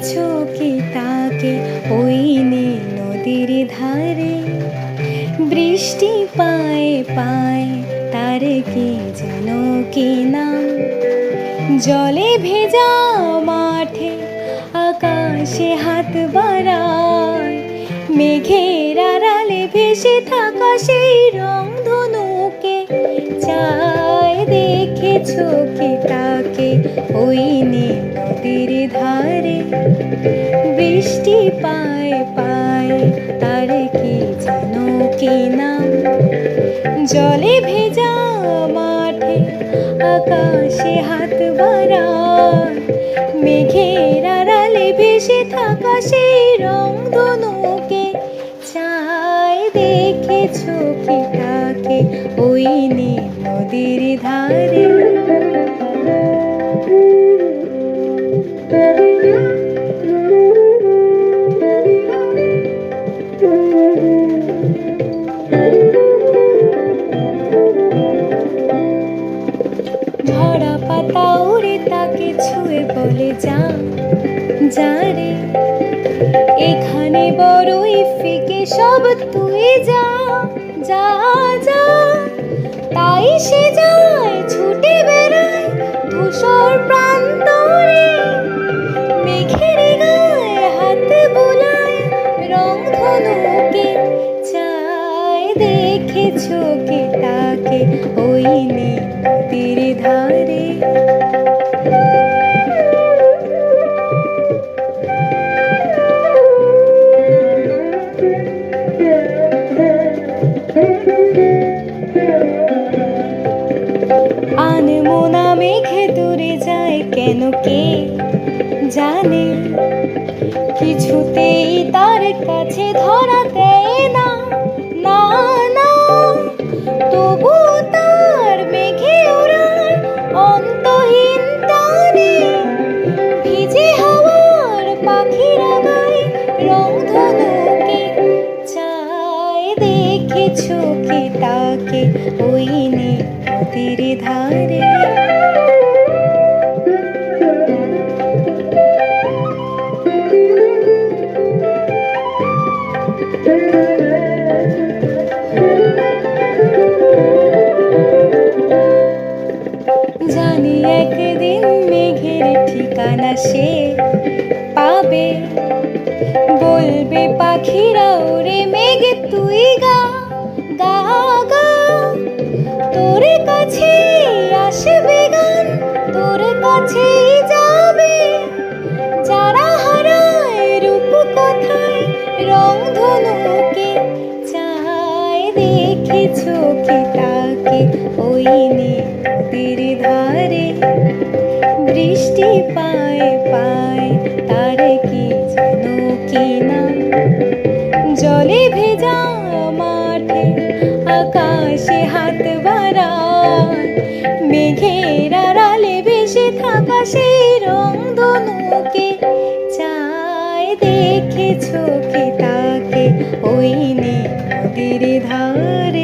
দেখেছো কি তাকে ওই নীল নদীর ধারে? বৃষ্টি পায়ে পায়ে তার কি যেন কি নাম। জলে ভেজা মাঠে আকাশে হাত বাড়ায়, মেঘের আড়ালে ভেসে থাকা সেই রংধনুকে চায়। দেখেছো কি তাকে ওই নীল নদীর ধারে? বৃষ্টি পায়ে পায়ে তার কি যেন কি নাম। জলে ভেজা মাঠে আকাশে হাত বাড়ায়, মেঘের আড়ালে ভেসে থাকা সেই রংধনুকে চায়। দেখেছো কি তাকে ওই নীল নদীর ধারে? ঝরা পাতা উড়ে তাকে ছুঁয়ে বলে যা যা রে, এখানে বড়ই ফিকে সব তুই যা যা যা। তাই সে যায় ছুটে বেড়ায় ধূসর প্রান্তরে, মেঘের গায়ে হাত বুলায় রংধনুকে চায়। দেখেছো কি তাকে ওই নীল নদীর ধারে? আনমোনা মেঘে দূরে যায় কেন কে জানে, কিছুতেই তার কাছে ধরা দেয় না না না। তবু তার মেঘে ওড়ার অন্তহীন টানে, ভিজে হাওয়ার পাখিরা গায় রংধনুকে চায়। দেখেছো কি তাকে ওই নীল নদীর ধারে? জানি একদিন মেঘের ঠিকানা সে পাবে, বলবে পাখিরা ওরে মেঘ তুই গা গা গা। তোর কাছে আসবে গান, তোর কাছেই যাবে যারা হারায় রূপ কথায় রংধনুকে চায়। দেখেছো কি তাকে ওই নীল নদীর ধারে? বৃষ্টি পায়ে পায়ে তার কি যেন কি নাম। জলে ভেজা মাঠে আকাশে হাত বাড়ায়, মেঘের আড়ালে ভেসে থাকা সেই রংধনুকে চায়। দেখেছো কি তাকে ওই নীল নদীর ধারে?